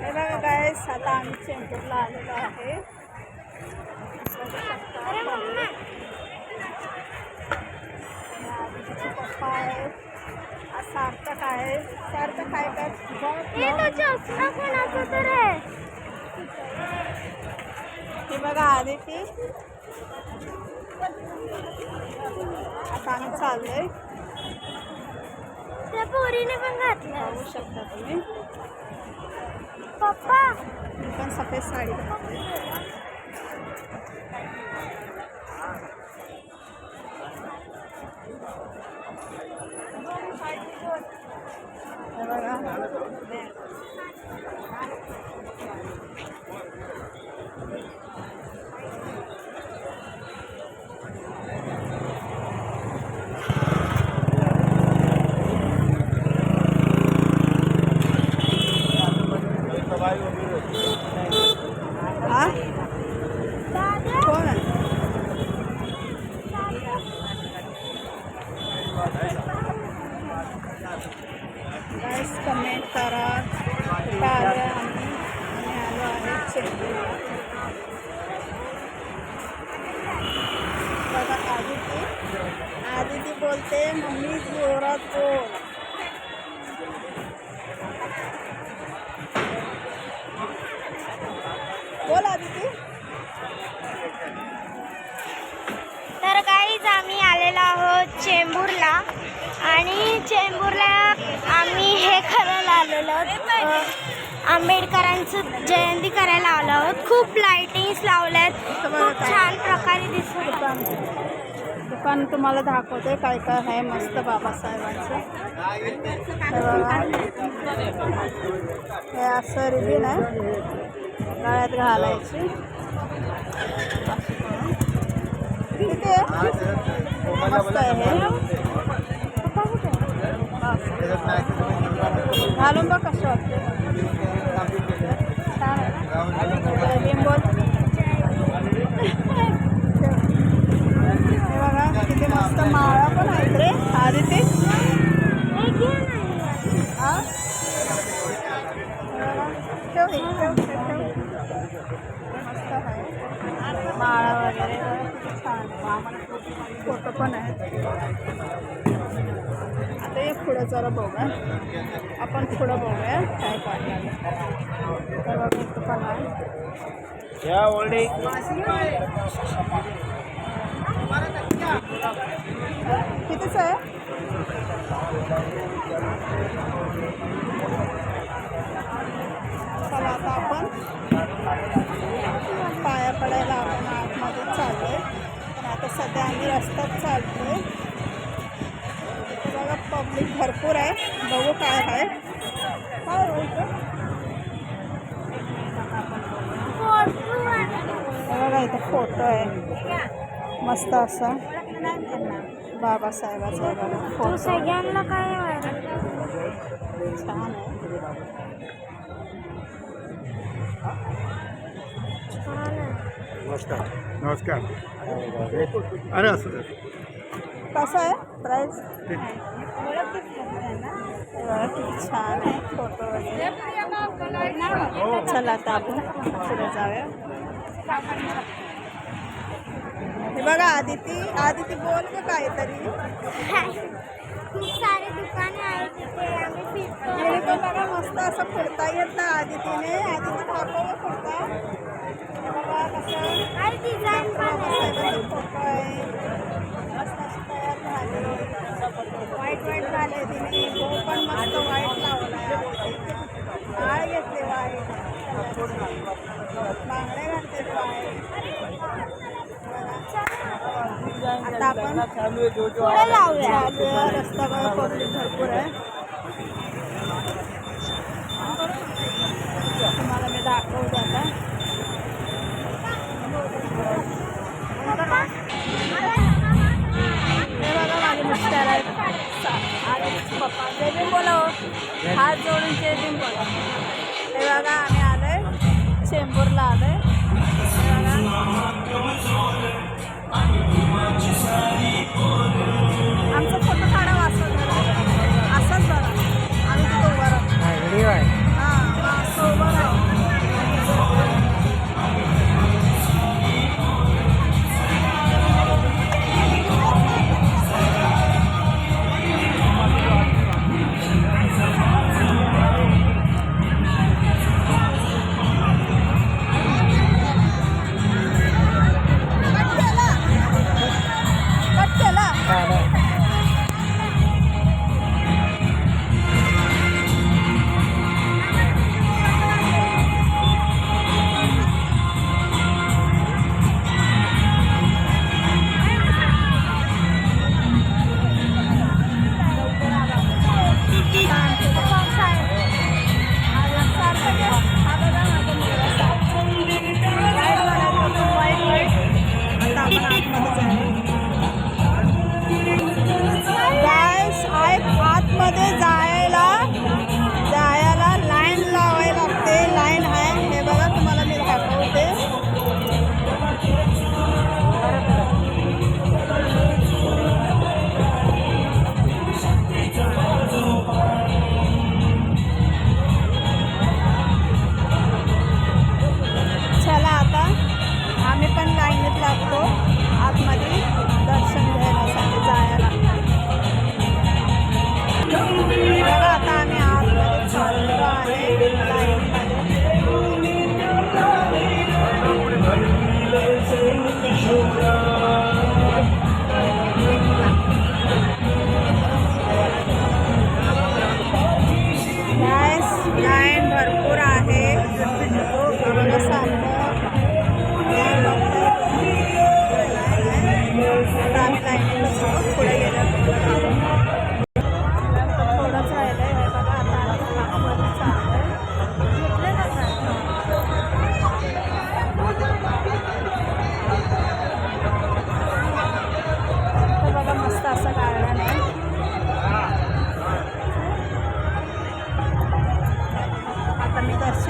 हे बघा गाईस, आता आम्ही चेंबूरला आलेलो आहे. आदितीचे पप्पा आहे, सार्थक आहे. सार्थक काय काय हे बघा आदिती. आता आम्ही चाललोय. त्या पोरीने पण घातलं. बघू शकता तुम्ही. पप्पा मी पण सफेद साडी घातली. हे बघा कोण आहे? गाईस कमेंट करा. कुठं आलो आम्ही आलो आहे चेंबूरला. बघा आदिती आदिती बोलते मम्मी जोरात बोल. बोल आदिती. तर गाईज आम्ही आलेलो आहोत चेंबूरला आणि चेंबूरला आम्ही हे करायला आलेलो आहोत. आंबेडकरांचं जयंती करायला आलो आहोत. खूप लाइटिंग्स लावल्यात. खूप छान प्रकारे दिसत. दुकान तुम्हाला दाखवते काय काय आहे मस्त बाबासाहेबांचं. हे असं रिबीन आहे, गळ्यात घालायची. किती मस्त आहे हे. घालून बघ कसं वाटतं. छान आहे. लिंबोल हे बघा किती मस्त माळा पण आहेत रे आदिती. हां ठेव मस्त आहे माळा वगैरे छान. फोटो पण आहेत. आता हे पुढं जरा बघूया आपण. पुढं बघूया काय काय तर बघा पण आहे. कितीच आहे? चला आता आपण पाया पडायला आपण आतमध्ये चाललोय. पण आता सध्या आम्ही रस्त्यात चालतोय. बघा पब्लिक भरपूर आहे. बघू काय आहे. काय बघा इथं फोटो आहे मस्त असा बाबासाहेबाचा. बघा फोटो सगळ्यांना काय छान आहे. नमस्कार. अरे असं कसं आहे प्राईस? किती छान आहे फोटो वगैरे. चला आता आपण पुढे जाऊया. हे बघा आदिती आदिती बोल का काहीतरी. खूप सारे दुकाने आहेत तिथे आम्ही फिरतो. हे पण बघा मस्त असं फिरता येतं आदितीने. आदिती दाखव फिरता. बघा कसं आणि डिझाईन पण आहे. फोटो आहे मस्त असं तयार झाले. व्हाईट झाले तिने. गो पण मस्त व्हाईट लावलाय. माळ घेतले व्हाईट. बांगडे घातले व्हाईट. आता आपण पुढे लावूया. रस्ता बघा पब्लिक भरपूर आहे. तुम्हाला मी दाखवते आता. हे बघा माझे मिस्टर आहेत आणि पप्पा. जय भीम बोला. हात जोडून जय भीम बोला. हे बघा आम्ही आलोय चेंबूरला आलोय. आमचा फोटो काढा वाचत असंच बघा. आम्ही तिथे उभं राहतो. हां असं उभं राहतो.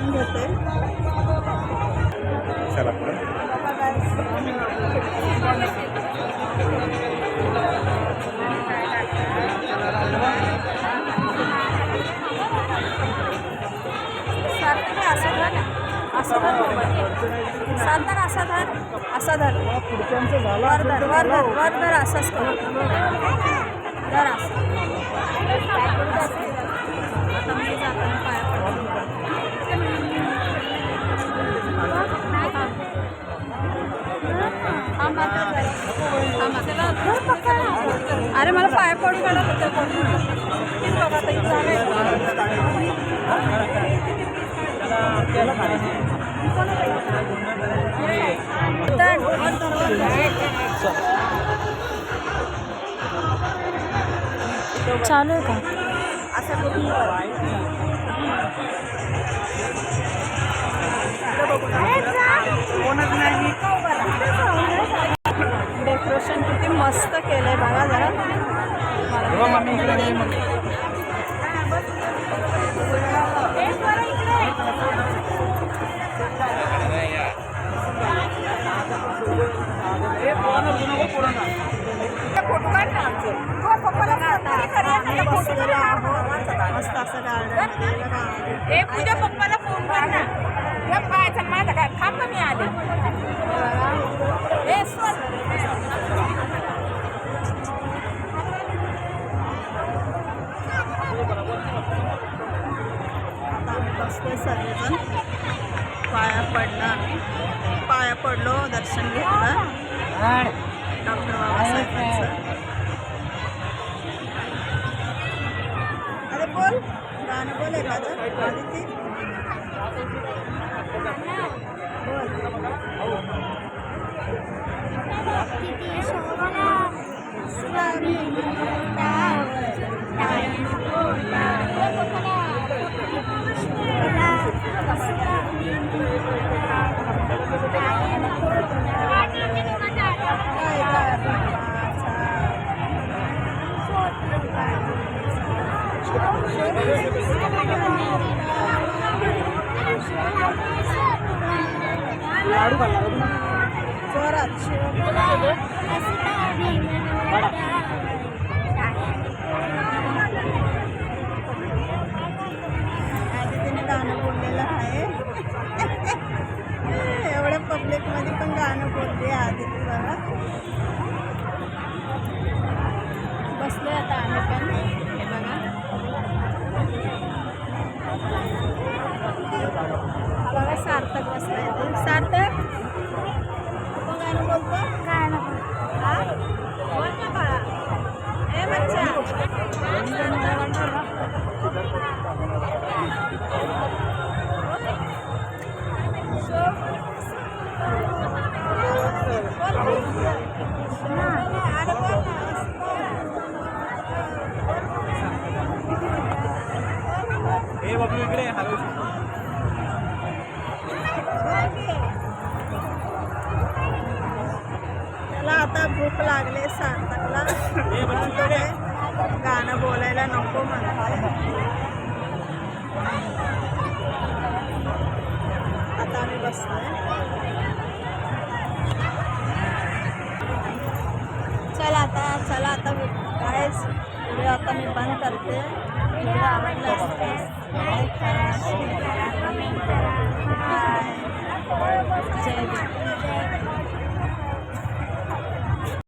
दर्शन घेते. चला पुढे. बघा guys. सार्थक असं धर, असं धर मोबाईल. सार्थक असा धर, असा धर. वर धर, वर धर, वर धर, असंच कर. धर असं. आता मी जाताना पाया पडतो. अरे मला पाया पडू काढा चालू आहे का? असं डेकोरेशन किती मस्त केलंय बघा जरा. मस्त असं गार्डन. तुझ्या पप्पाला फोन कर ना. या पायाचा माझा काय थांब मी आले. आता आम्ही बसतोय सर्वजण. पाया पडला आम्ही. पाया पडलो, दर्शन घेतलं डॉक्टर बाबासाहेबांचं. अरे बोल, गाणं बोल एखादं आदिती. किती शोभना स्वामी जोरात आदितीने गाणं बोललेलं आहे. एवढ्या पब्लिकमध्ये पण गाणं बोलली आदिती बघा. बसलोय आता आम्ही पण. हे बघा बघा सार्थक बसलाय ते. सार्थक तू गाणं बोलतो. गाणं हा बोल ना बाळा. ए बच्चा त्याला आता भूक लागले सार्थकला. गाणं बोलायला नको म्हणतोय. आता आम्ही बसतोय. चला आता गाईस व्हिडिओ आता मी बंद करते. व्हिडिओ आवडला असेल लाईक करा, शेअर करा, कमेंट करा.